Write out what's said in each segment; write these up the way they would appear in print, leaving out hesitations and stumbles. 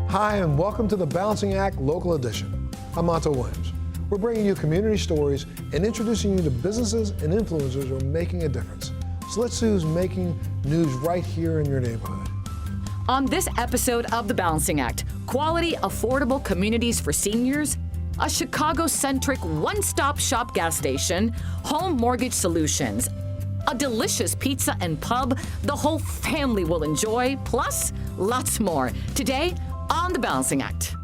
Hi, and welcome to the Balancing Act Local Edition. I'm Otto Williams. We're bringing you community stories and introducing you to businesses and influencers who are making a difference. So let's see who's making news right here in your neighborhood. On this episode of The Balancing Act, quality, affordable communities for seniors, a Chicago-centric one-stop shop gas station, home mortgage solutions, a delicious pizza and pub the whole family will enjoy, plus lots more. Today on The Balancing Act.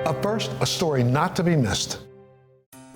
Up first, a story not to be missed.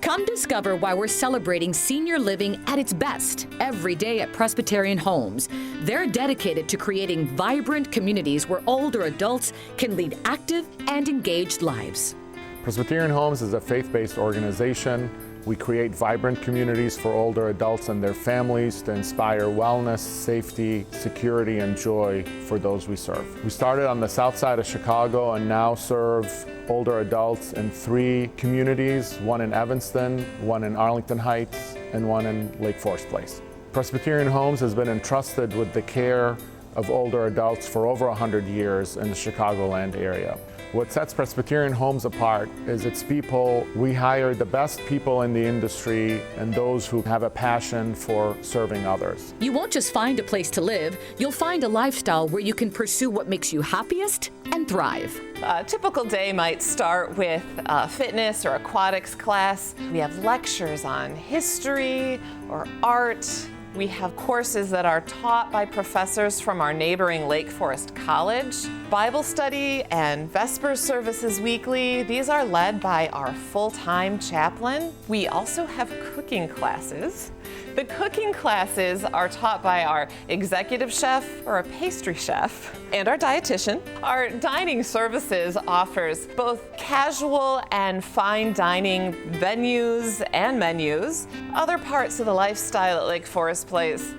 Come discover why we're celebrating senior living at its best every day at Presbyterian Homes. They're dedicated to creating vibrant communities where older adults can lead active and engaged lives. Presbyterian Homes is a faith-based organization. We create vibrant communities for older adults and their families to inspire wellness, safety, security, and joy for those we serve. We started on the south side of Chicago and now serve older adults in 3 communities, one in Evanston, one in Arlington Heights, and one in Lake Forest Place. Presbyterian Homes has been entrusted with the care of older adults for over 100 years in the Chicagoland area. What sets Presbyterian Homes apart is its people. We hire the best people in the industry and those who have a passion for serving others. You won't just find a place to live, you'll find a lifestyle where you can pursue what makes you happiest and thrive. A typical day might start with a fitness or aquatics class. We have lectures on history or art. We have courses that are taught by professors from our neighboring Lake Forest College. Bible study and Vespers services weekly. These are led by our full-time chaplain. We also have cooking classes. The cooking classes are taught by our executive chef or a pastry chef and our dietitian. Our dining services offers both casual and fine dining venues and menus. Other parts of the lifestyle at Lake Forest Place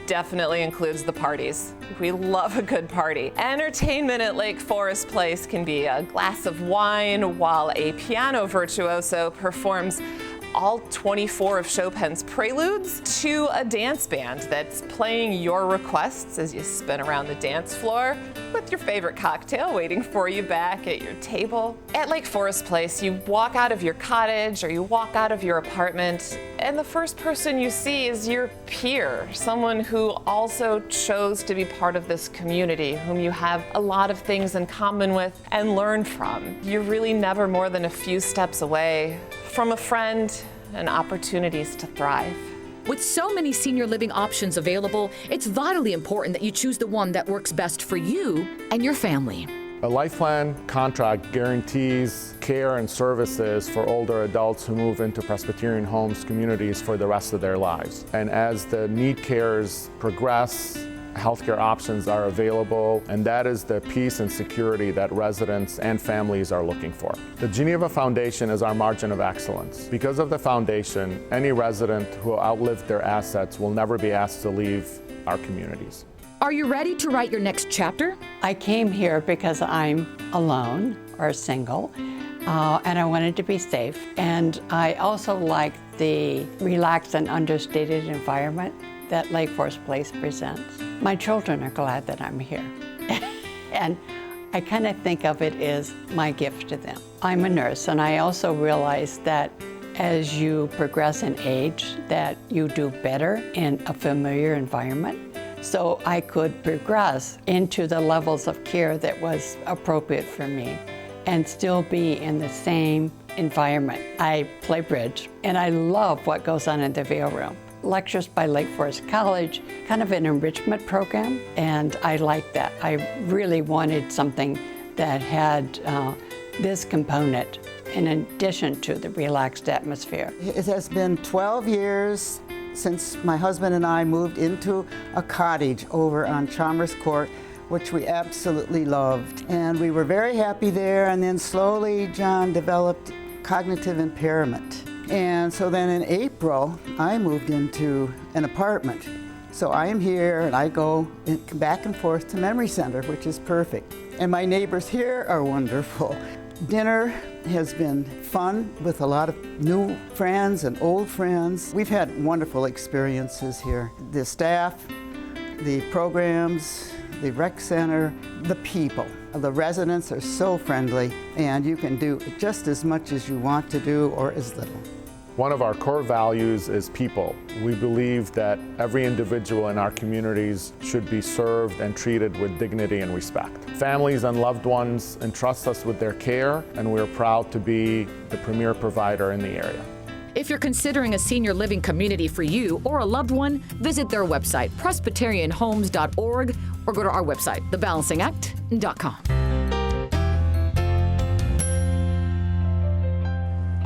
definitely includes the parties. We love a good party. Entertainment at Lake Forest Place can be a glass of wine while a piano virtuoso performs all 24 of Chopin's preludes, to a dance band that's playing your requests as you spin around the dance floor with your favorite cocktail waiting for you back at your table. At Lake Forest Place, you walk out of your cottage or you walk out of your apartment, and the first person you see is your peer, someone who also chose to be part of this community, whom you have a lot of things in common with and learn from. You're really never more than a few steps away from a friend and opportunities to thrive. With so many senior living options available, it's vitally important that you choose the one that works best for you and your family. A life plan contract guarantees care and services for older adults who move into Presbyterian Homes communities for the rest of their lives. And as the need cares progress, healthcare options are available, and that is the peace and security that residents and families are looking for. The Geneva Foundation is our margin of excellence. Because of the foundation, any resident who outlived their assets will never be asked to leave our communities. Are you ready to write your next chapter? I came here because I'm alone or single, and I wanted to be safe. And I also like the relaxed and understated environment that Lake Forest Place presents. My children are glad that I'm here. And I kind of think of it as my gift to them. I'm a nurse, and I also realize that as you progress in age, that you do better in a familiar environment. So I could progress into the levels of care that was appropriate for me and still be in the same environment. I play bridge, and I love what goes on in the Vail Room. Lectures by Lake Forest College, kind of an enrichment program, and I like that. I really wanted something that had this component in addition to the relaxed atmosphere. It has been 12 years since my husband and I moved into a cottage over on Chalmers Court, which we absolutely loved. And we were very happy there, and then slowly John developed cognitive impairment. And so then in April, I moved into an apartment. So I am here and I go back and forth to Memory Center, which is perfect. And my neighbors here are wonderful. Dinner has been fun with a lot of new friends and old friends. We've had wonderful experiences here. The staff, the programs, the rec center, the people. The residents are so friendly, and you can do just as much as you want to do or as little. One of our core values is people. We believe that every individual in our communities should be served and treated with dignity and respect. Families and loved ones entrust us with their care, and we're proud to be the premier provider in the area. If you're considering a senior living community for you or a loved one, visit their website, presbyterianhomes.org, or go to our website, thebalancingact.com.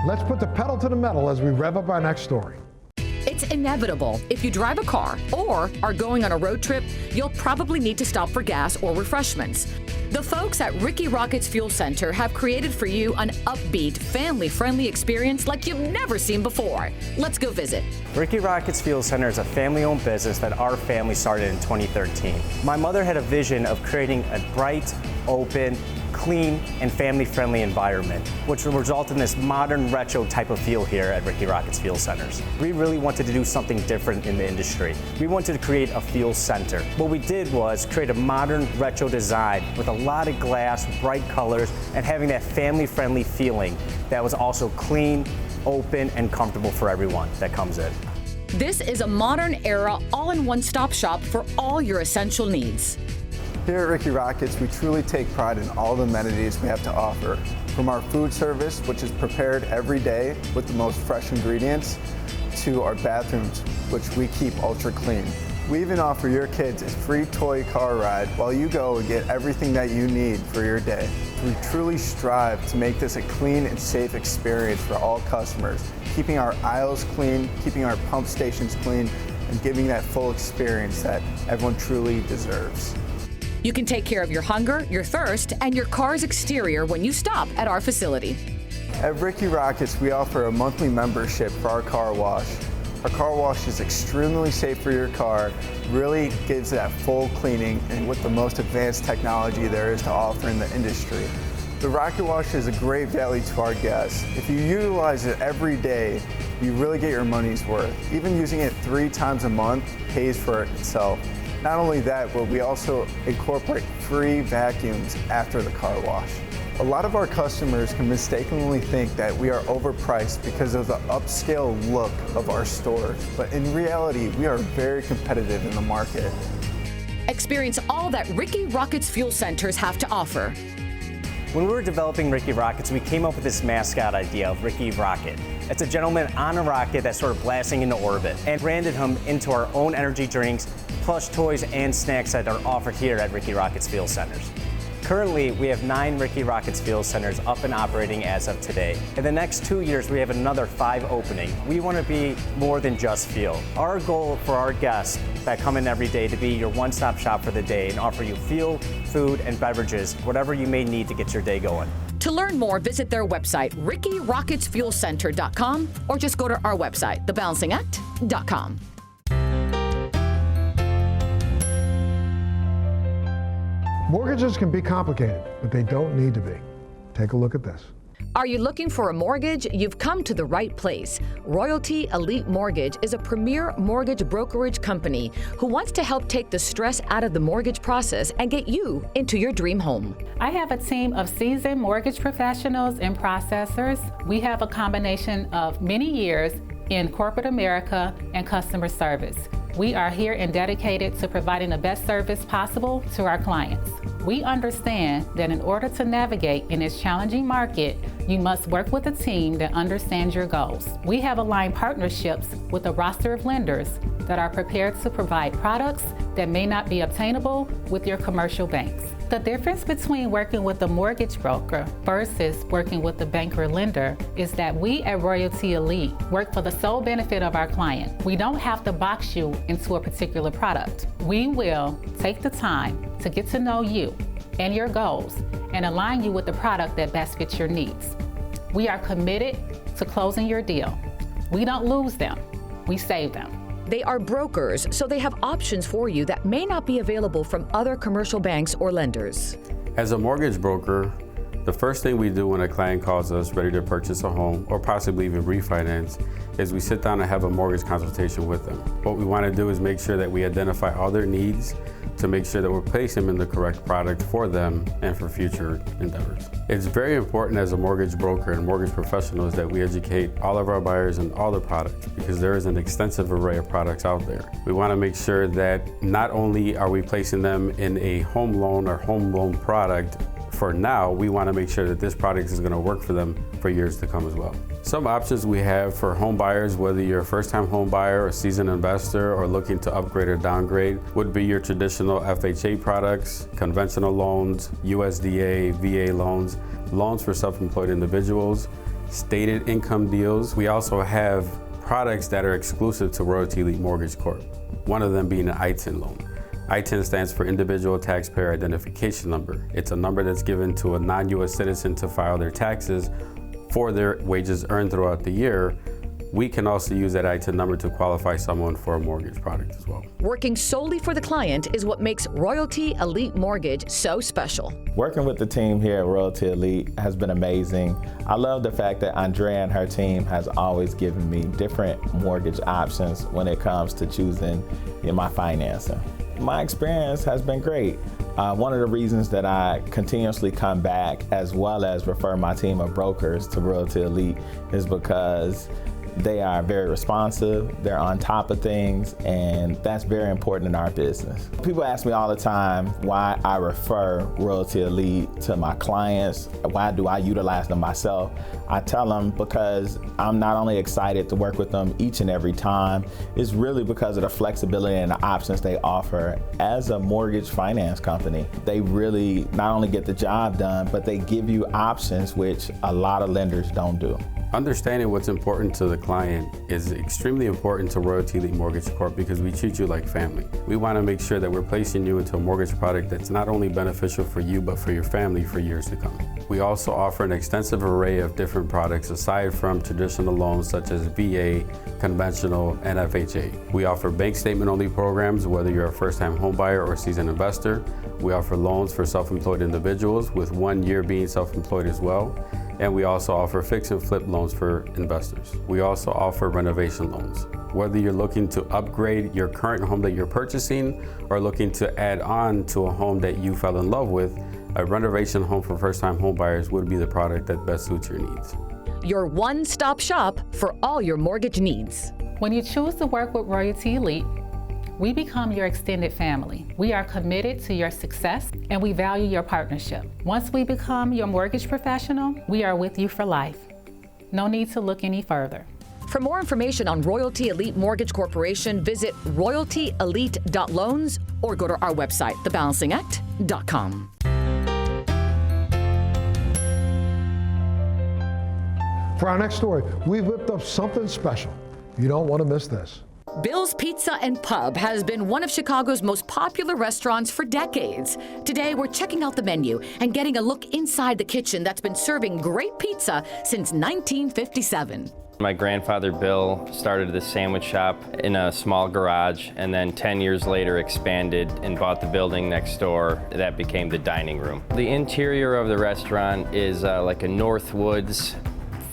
Let's put the pedal to the metal as we rev up our next story. It's inevitable. If you drive a car or are going on a road trip, you'll probably need to stop for gas or refreshments. The folks at Ricky Rockets Fuel Center have created for you an upbeat, family-friendly experience like you've never seen before. Let's go visit. Ricky Rockets Fuel Center is a family-owned business that our family started in 2013. My mother had a vision of creating a bright, open, clean, and family-friendly environment, which will result in this modern retro type of feel here at Ricky Rockets Fuel Centers. We really wanted to do something different in the industry. We wanted to create a fuel center. What we did was create a modern retro design with a lot of glass, bright colors, and having that family-friendly feeling that was also clean, open, and comfortable for everyone that comes in. This is a modern era all-in-one stop shop for all your essential needs. Here at Ricky Rockets, we truly take pride in all the amenities we have to offer. From our food service, which is prepared every day with the most fresh ingredients, to our bathrooms, which we keep ultra clean. We even offer your kids a free toy car ride while you go and get everything that you need for your day. We truly strive to make this a clean and safe experience for all customers, keeping our aisles clean, keeping our pump stations clean, and giving that full experience that everyone truly deserves. You can take care of your hunger, your thirst, and your car's exterior when you stop at our facility. At Ricky Rockets, we offer a monthly membership for our car wash. Our car wash is extremely safe for your car, really gives that full cleaning, and with the most advanced technology there is to offer in the industry. The Rocket Wash is a great value to our guests. If you utilize it every day, you really get your money's worth. Even using it 3 times a month pays for itself. Not only that, but we also incorporate free vacuums after the car wash. A lot of our customers can mistakenly think that we are overpriced because of the upscale look of our stores, but in reality, we are very competitive in the market. Experience all that Ricky Rockets Fuel Centers have to offer. When we were developing Ricky Rockets, we came up with this mascot idea of Ricky Rocket. It's a gentleman on a rocket that's sort of blasting into orbit, and branded him into our own energy drinks, plush toys, and snacks that are offered here at Ricky Rockets Fuel Centers. Currently, we have 9 Ricky Rockets Fuel Centers up and operating as of today. In the next 2 years, we have another 5 opening. We want to be more than just fuel. Our goal for our guests that come in every day to be your one-stop shop for the day and offer you fuel, food, and beverages, whatever you may need to get your day going. To learn more, visit their website, rickyrocketsfuelcenter.com, or just go to our website, thebalancingact.com. Mortgages can be complicated, but they don't need to be. Take a look at this. Are you looking for a mortgage? You've come to the right place. Royalty Elite Mortgage is a premier mortgage brokerage company who wants to help take the stress out of the mortgage process and get you into your dream home. I have a team of seasoned mortgage professionals and processors. We have a combination of many years in corporate America and customer service. We are here and dedicated to providing the best service possible to our clients. We understand that in order to navigate in this challenging market, you must work with a team that understands your goals. We have aligned partnerships with a roster of lenders that are prepared to provide products that may not be obtainable with your commercial banks. The difference between working with a mortgage broker versus working with a bank or lender is that we at Royalty Elite work for the sole benefit of our client. We don't have to box you into a particular product. We will take the time to get to know you and your goals and align you with the product that best fits your needs. We are committed to closing your deal. We don't lose them, we save them. They are brokers, so they have options for you that may not be available from other commercial banks or lenders. As a mortgage broker, The first thing we do when a client calls us ready to purchase a home or possibly even refinance is we sit down and have a mortgage consultation with them. What we want to do is make sure that we identify all their needs to make sure that we're placing them in the correct product for them and for future endeavors. It's very important as a mortgage broker and mortgage professionals that we educate all of our buyers on all the products because there is an extensive array of products out there. We want to make sure that not only are we placing them in a home loan or home loan product for now, we want to make sure that this product is going to work for them for years to come as well. Some options we have for home buyers, whether you're a first-time home buyer or seasoned investor or looking to upgrade or downgrade, would be your traditional FHA products, conventional loans, USDA, VA loans, loans for self-employed individuals, stated income deals. We also have products that are exclusive to Royalty Elite Mortgage Corp., one of them being an ITIN loan. ITIN stands for Individual Taxpayer Identification Number. It's a number that's given to a non-US citizen to file their taxes for their wages earned throughout the year. We can also use that ITIN number to qualify someone for a mortgage product as well. Working solely for the client is what makes Royalty Elite Mortgage so special. Working with the team here at Royalty Elite has been amazing. I love the fact that Andrea and her team has always given me different mortgage options when it comes to choosing my financing. My experience has been great. One of the reasons that I continuously come back as well as refer my team of brokers to Royalty Elite is because they are very responsive, they're on top of things, and that's very important in our business. People ask me all the time why I refer Royalty Elite to my clients, why do I utilize them myself? I tell them because I'm not only excited to work with them each and every time, it's really because of the flexibility and the options they offer as a mortgage finance company. They really not only get the job done, but they give you options which a lot of lenders don't do. Understanding what's important to the client is extremely important to Royalty Elite Mortgage Corp. Because we treat you like family. We want to make sure that we're placing you into a mortgage product that's not only beneficial for you, but for your family for years to come. We also offer an extensive array of different products aside from traditional loans such as VA, conventional, and FHA. We offer bank statement only programs, whether you're a first-time home buyer or seasoned investor. We offer loans for self-employed individuals with 1 year being self-employed as well. And we also offer fix and flip loans for investors. We also offer renovation loans. Whether you're looking to upgrade your current home that you're purchasing or looking to add on to a home that you fell in love with, a renovation home for first-time home buyers would be the product that best suits your needs. Your one-stop shop for all your mortgage needs. When you choose to work with Royalty Elite, we become your extended family. We are committed to your success and we value your partnership. Once we become your mortgage professional, we are with you for life. No need to look any further. For more information on Royalty Elite Mortgage Corporation, visit royaltyelite.loans or go to our website, thebalancingact.com. For our next story, we've whipped up something special. You don't want to miss this. Bill's Pizza and Pub has been one of Chicago's most popular restaurants for decades. Today, we're checking out the menu and getting a look inside the kitchen that's been serving great pizza since 1957. My grandfather Bill started the sandwich shop in a small garage and then 10 years later expanded and bought the building next door. That became the dining room. The interior of the restaurant is like a Northwoods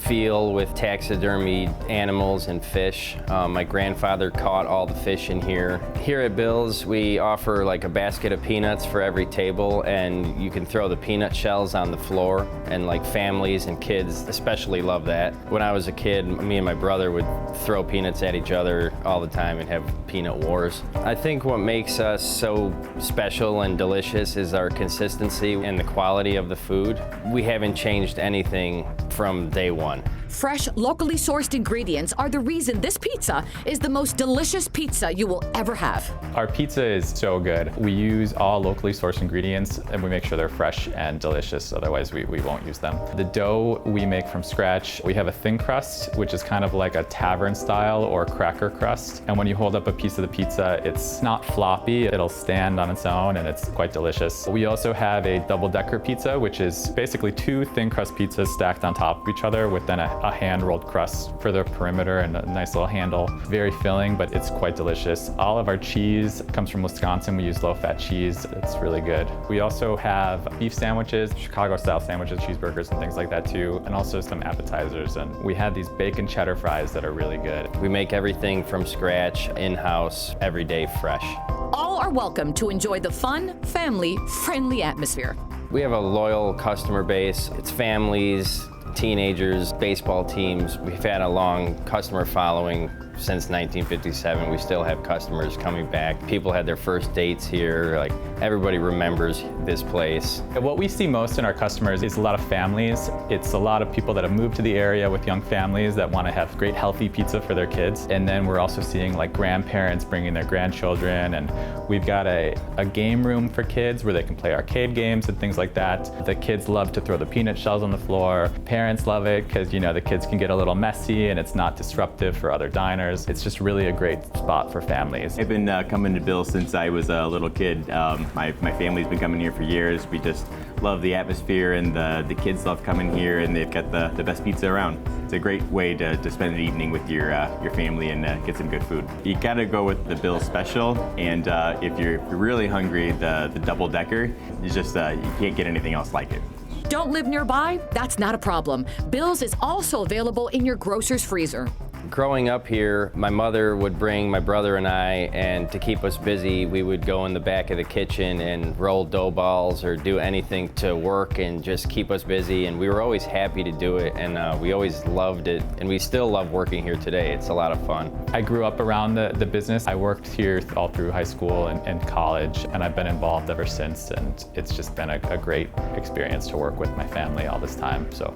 feel with taxidermied animals and fish. My grandfather caught all the fish in here. Here at Bill's, we offer like a basket of peanuts for every table, and you can throw the peanut shells on the floor, and like families and kids especially love that. When I was a kid, me and my brother would throw peanuts at each other all the time and have peanut wars. I think what makes us so special and delicious is our consistency and the quality of the food. We haven't changed anything from day one. Fresh, locally sourced ingredients are the reason this pizza is the most delicious pizza you will ever have. Our pizza is so good. We use all locally sourced ingredients and we make sure they're fresh and delicious, otherwise we won't use them. The dough we make from scratch. We have a thin crust, which is kind of like a tavern style or cracker crust. And when you hold up a piece of the pizza, it's not floppy, it'll stand on its own and it's quite delicious. We also have a double-decker pizza, which is basically 2 thin crust pizzas stacked on top of each other with then a a hand-rolled crust for the perimeter and a nice little handle. Very filling, but it's quite delicious. All of our cheese comes from Wisconsin. We use low-fat cheese. It's really good. We also have beef sandwiches, Chicago-style sandwiches, cheeseburgers, and things like that too, and also some appetizers. And we have these bacon cheddar fries that are really good. We make everything from scratch, in-house, every day fresh. All are welcome to enjoy the fun, family-friendly atmosphere. We have a loyal customer base. It's families, teenagers, baseball teams. We've had a long customer following since 1957. We still have customers coming back. People had their first dates here. Like, everybody remembers this place. What we see most in our customers is a lot of families. It's a lot of people that have moved to the area with young families that want to have great healthy pizza for their kids. And then we're also seeing like grandparents bringing their grandchildren, and we've got a game room for kids where they can play arcade games and things like that. The kids love to throw the peanut shells on the floor. Parents love it because, you know, the kids can get a little messy and it's not disruptive for other diners. It's just really a great spot for families. I've been coming to Bill's since I was a little kid. My family's been coming here for years. We just love the atmosphere, and the kids love coming here, and they've got the best pizza around. It's a great way to spend an evening with your family and get some good food. You gotta go with the Bill's special, and if you're really hungry, the double decker is just, you can't get anything else like it. Don't live nearby? That's not a problem. Bill's is also available in your grocer's freezer. Growing up here, my mother would bring my brother and I, and to keep us busy, we would go in the back of the kitchen and roll dough balls or do anything to work and just keep us busy. And we were always happy to do it, and we always loved it. And we still love working here today. It's a lot of fun. I grew up around the business. I worked here all through high school and college, and I've been involved ever since. And it's just been a great experience to work with my family all this time. So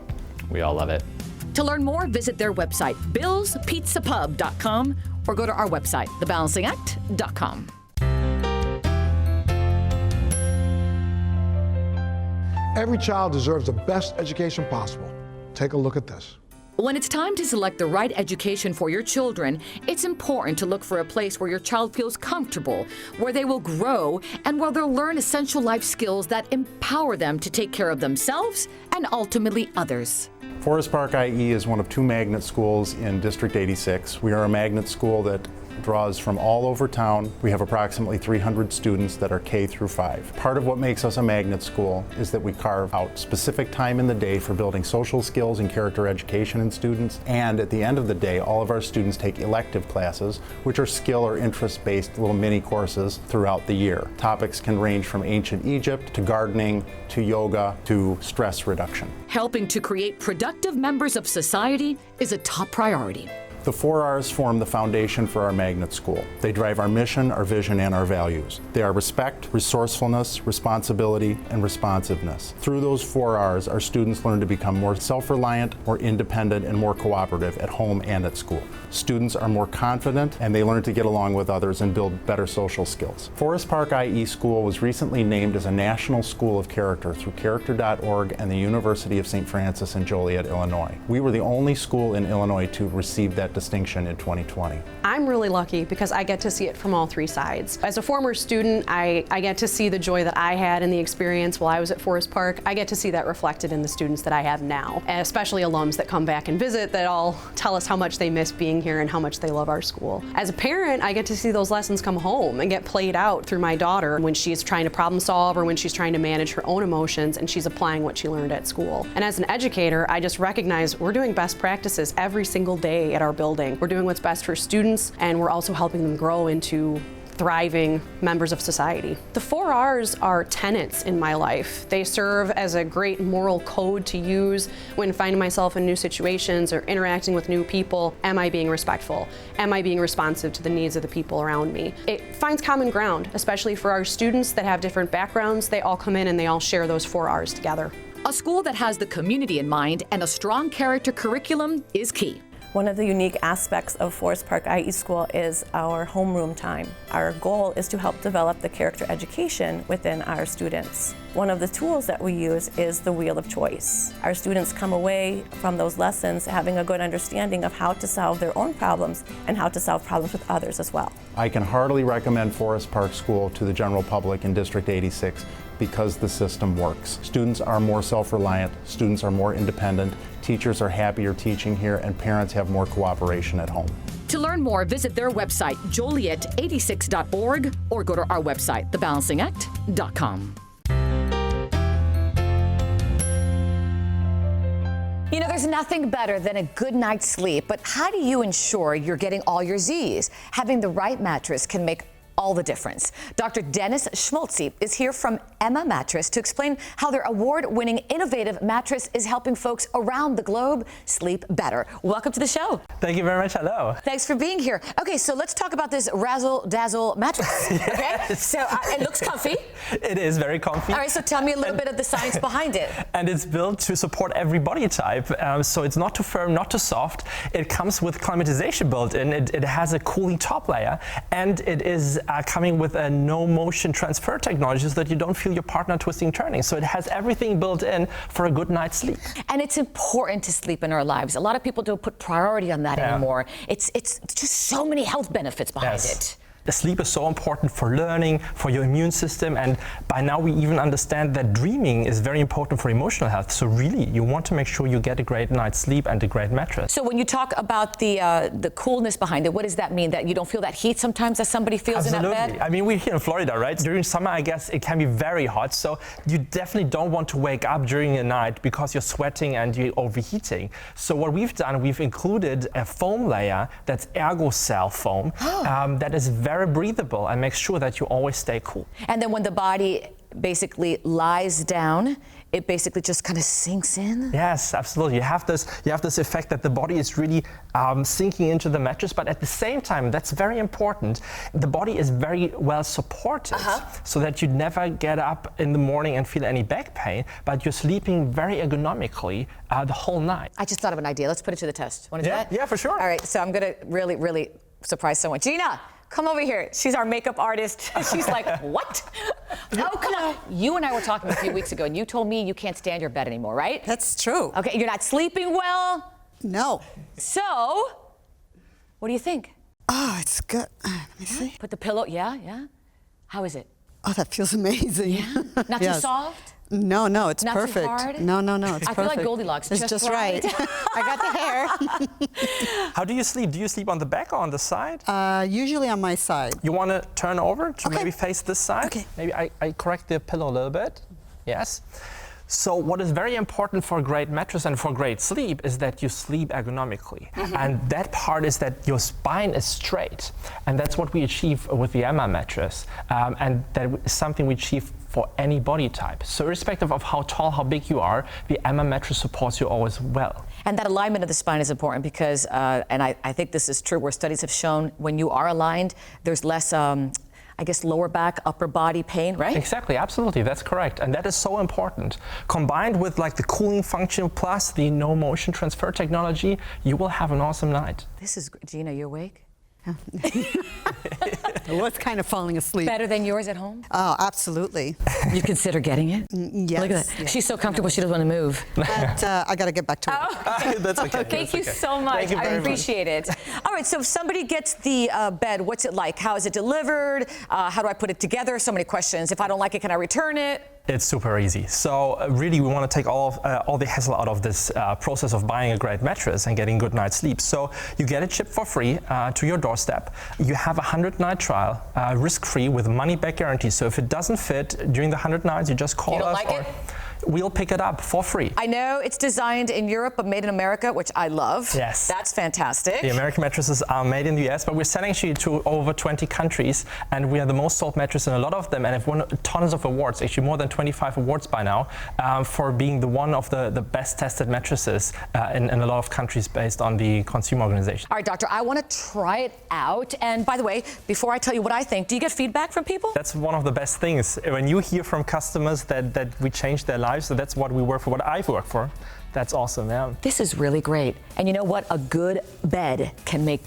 we all love it. To learn more, visit their website, billspizzapub.com, or go to our website, thebalancingact.com. Every child deserves the best education possible. Take a look at this. When it's time to select the right education for your children, it's important to look for a place where your child feels comfortable, where they will grow, and where they'll learn essential life skills that empower them to take care of themselves and ultimately others. Forest Park I.E. is one of 2 magnet schools in District 86. We are a magnet school that draws from all over town. We have approximately 300 students that are K through 5. Part of what makes us a magnet school is that we carve out specific time in the day for building social skills and character education in students. And at the end of the day, all of our students take elective classes, which are skill or interest-based little mini courses throughout the year. Topics can range from ancient Egypt to gardening to yoga to stress reduction. Helping to create productive members of society is a top priority. The 4 R's form the foundation for our magnet school. They drive our mission, our vision, and our values. They are respect, resourcefulness, responsibility, and responsiveness. Through those 4 R's, our students learn to become more self-reliant, more independent, and more cooperative at home and at school. Students are more confident, and they learn to get along with others and build better social skills. Forest Park I.E. School was recently named as a National School of Character through Character.org and the University of St. Francis in Joliet, Illinois. We were the only school in Illinois to receive that distinction in 2020. I'm really lucky because I get to see it from all 3 sides. As a former student, I get to see the joy that I had in the experience while I was at Forest Park. I get to see that reflected in the students that I have now, and especially alums that come back and visit that all tell us how much they miss being here and how much they love our school. As a parent, I get to see those lessons come home and get played out through my daughter when she's trying to problem solve or when she's trying to manage her own emotions and she's applying what she learned at school. And as an educator, I just recognize we're doing best practices every single day at our building. We're doing what's best for students, and we're also helping them grow into thriving members of society. The 4 R's are tenets in my life. They serve as a great moral code to use when finding myself in new situations or interacting with new people. Am I being respectful? Am I being responsive to the needs of the people around me? It finds common ground, especially for our students that have different backgrounds. They all come in and they all share those 4 R's together. A school that has the community in mind and a strong character curriculum is key. One of the unique aspects of Forest Park I.E. School is our homeroom time. Our goal is to help develop the character education within our students. One of the tools that we use is the wheel of choice. Our students come away from those lessons having a good understanding of how to solve their own problems and how to solve problems with others as well. I can heartily recommend Forest Park School to the general public in District 86 because the system works. Students are more self-reliant, students are more independent, teachers are happier teaching here, and parents have more cooperation at home. To learn more, visit their website, joliet86.org, or go to our website, thebalancingact.com. You know, there's nothing better than a good night's sleep, but how do you ensure you're getting all your Z's? Having the right mattress can make all the difference. Dr. Dennis Schmaltzy is here from Emma Mattress to explain how their award-winning innovative mattress is helping folks around the globe sleep better. Welcome to the show. Thank you very much. Hello. Thanks for being here. Okay, so let's talk about this razzle-dazzle mattress. Okay, so it looks comfy. It is very comfy. All right, so tell me a little bit of the science behind it. And it's built to support every body type. So it's not too firm, not too soft. It comes with climatization built in. It has a cooling top layer, and it is coming with a no motion transfer technology so that you don't feel your partner twisting, turning. So it has everything built in for a good night's sleep. And it's important to sleep in our lives. A lot of people don't put priority on that anymore. It's just so many health benefits behind it. The sleep is so important for learning, for your immune system, and by now we even understand that dreaming is very important for emotional health. So really, you want to make sure you get a great night's sleep and a great mattress. So when you talk about the coolness behind it, what does that mean? That you don't feel that heat sometimes that somebody feels in that bed? I mean, we're here in Florida, right? During summer, I guess it can be very hot. So you definitely don't want to wake up during the night because you're sweating and you're overheating. So what we've done, we've included a foam layer that's ergo-cell foam that is very breathable and makes sure that you always stay cool. And then when the body basically lies down, it basically just kind of sinks in? Yes, absolutely. You have this effect that the body is really sinking into the mattress, but at the same time, that's very important, the body is very well supported so that you never get up in the morning and feel any back pain, but you're sleeping very ergonomically the whole night. I just thought of an idea. Let's put it to the test. Want to do that? Yeah, for sure. All right, so I'm going to really, really surprise someone. Gina! Come over here. She's our makeup artist. She's like, what? Oh, come on. You and I were talking a few weeks ago, and you told me you can't stand your bed anymore, right? That's true. Okay, you're not sleeping well? No. So, what do you think? Oh, it's good. Let me see. Put the pillow, yeah. How is it? Oh, that feels amazing. Yeah? Not too soft? No, it's not perfect. Too hard? No, it's perfect. I feel like Goldilocks. It's just right. I got the hair. How do you sleep? Do you sleep on the back or on the side? Usually on my side. You want to turn over to maybe face this side? Okay. Maybe I correct the pillow a little bit. Yes. So what is very important for a great mattress and for great sleep is that you sleep ergonomically. And that part is that your spine is straight. And that's what we achieve with the Emma mattress. And that is something we achieve for any body type. So irrespective of how tall, how big you are, the Emma mattress supports you always well. And that alignment of the spine is important because, and I think this is true, where studies have shown when you are aligned, there's less I guess lower back, upper body pain, right? Exactly, absolutely, that's correct. And that is so important. Combined with like the cooling function plus the no motion transfer technology, you will have an awesome night. This is, Gina, you awake? I was kind of falling asleep. Better than yours at home? Oh, absolutely. You consider getting it? Yes. Look at that. Yes. She's so comfortable she doesn't want to move. But I got to get back to work. Okay. That's okay. Thank you so much. I appreciate it. All right, so if somebody gets the bed, what's it like? How is it delivered? How do I put it together? So many questions. If I don't like it, can I return it? It's super easy. So really, we want to take all the hassle out of this process of buying a great mattress and getting good night's sleep. So you get it shipped for free to your doorstep. You have a 100-night trial, risk-free with money-back guarantee. So if it doesn't fit during the 100 nights, you just call us. You don't like it? We'll pick it up for free. I know it's designed in Europe but made in America, which I love. Yes. That's fantastic. The American mattresses are made in the US, but we're selling actually to over 20 countries, and we are the most sold mattress in a lot of them, and have won tons of awards, actually more than 25 awards by now, for being the one of the best tested mattresses in a lot of countries based on the consumer organization. All right, doctor, I want to try it out. And by the way, before I tell you what I think, do you get feedback from people? That's one of the best things. When you hear from customers that we changed their lives, so that's what we work for, what I've worked for. That's awesome, yeah. This is really great. And you know what? A good bed can make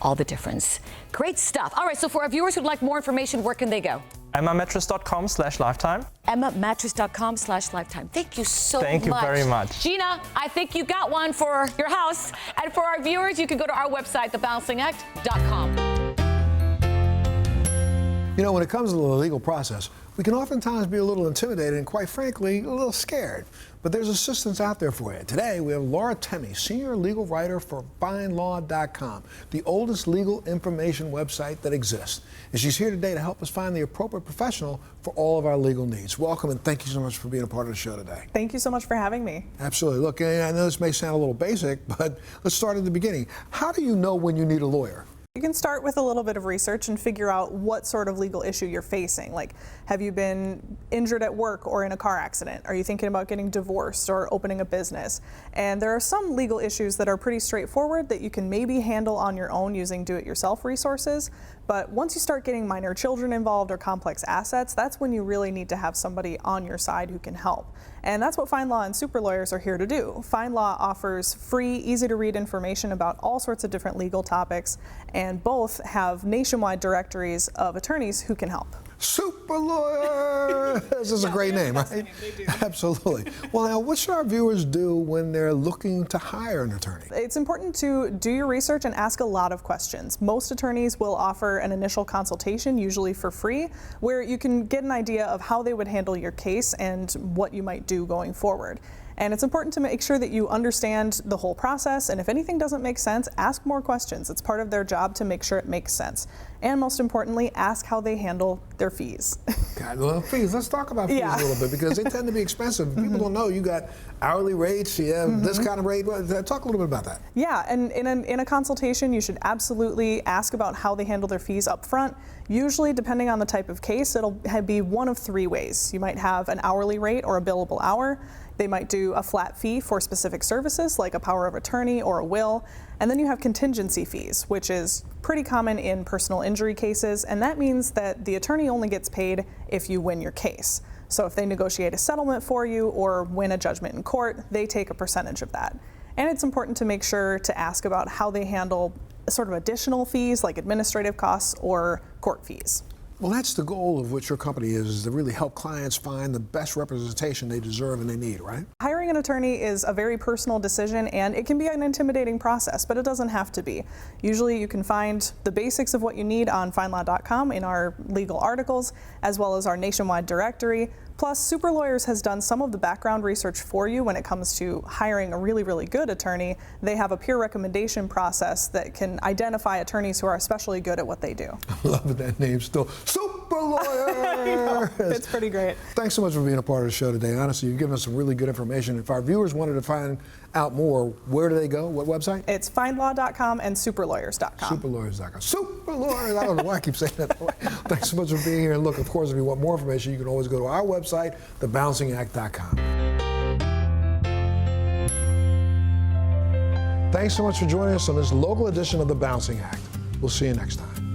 all the difference. Great stuff. All right, so for our viewers who'd like more information, where can they go? EmmaMattress.com/lifetime. EmmaMattress.com/lifetime. Thank you so much. Thank you very much. Gina, I think you got one for your house. And for our viewers, you can go to our website, thebalancingact.com. You know, when it comes to the legal process, we can oftentimes be a little intimidated and, quite frankly, a little scared. But there's assistance out there for you. Today, we have Laura Temmey, senior legal writer for findlaw.com, the oldest legal information website that exists. And she's here today to help us find the appropriate professional for all of our legal needs. Welcome, and thank you so much for being a part of the show today. Thank you so much for having me. Absolutely. Look, I know this may sound a little basic, but let's start at the beginning. How do you know when you need a lawyer? You can start with a little bit of research and figure out what sort of legal issue you're facing. Like, have you been injured at work or in a car accident? Are you thinking about getting divorced or opening a business? And there are some legal issues that are pretty straightforward that you can maybe handle on your own using do-it-yourself resources. But once you start getting minor children involved or complex assets, that's when you really need to have somebody on your side who can help. And that's what FindLaw and Super Lawyers are here to do. FindLaw offers free, easy-to-read information about all sorts of different legal topics, and both have nationwide directories of attorneys who can help. Super Lawyer! This is a great name, right? Absolutely. Well, now, what should our viewers do when they're looking to hire an attorney? It's important to do your research and ask a lot of questions. Most attorneys will offer an initial consultation, usually for free, where you can get an idea of how they would handle your case and what you might do going forward. And it's important to make sure that you understand the whole process, and if anything doesn't make sense, ask more questions. It's part of their job to make sure it makes sense. And most importantly, ask how they handle their fees. God, well, fees, let's talk about fees a little bit, because they tend to be expensive. People don't know you got hourly rates, you have this kind of rate. Talk a little bit about that. Yeah, and in a consultation, you should absolutely ask about how they handle their fees up front. Usually, depending on the type of case, it'll be one of three ways. You might have an hourly rate or a billable hour. They might do a flat fee for specific services like a power of attorney or a will. And then you have contingency fees, which is pretty common in personal injury cases. And that means that the attorney only gets paid if you win your case. So if they negotiate a settlement for you or win a judgment in court, they take a percentage of that. And it's important to make sure to ask about how they handle sort of additional fees like administrative costs or court fees. Well, that's the goal of what your company is to really help clients find the best representation they deserve and they need, right? Hiring an attorney is a very personal decision, and it can be an intimidating process, but it doesn't have to be. Usually you can find the basics of what you need on findlaw.com in our legal articles, as well as our nationwide directory. Plus, Super Lawyers has done some of the background research for you when it comes to hiring a really, really good attorney. They have a peer recommendation process that can identify attorneys who are especially good at what they do. I love that name still. Super Lawyer! It's pretty great. Thanks so much for being a part of the show today. Honestly, you've given us some really good information. If our viewers wanted to find out more, where do they go? What website? It's findlaw.com and superlawyers.com. Superlawyers.com. Super Lawyers! I don't know why I keep saying that. Thanks so much for being here. And look, of course, if you want more information, you can always go to our website, thebouncingAct.com. Thanks so much for joining us on this local edition of The Bouncing Act. We'll see you next time.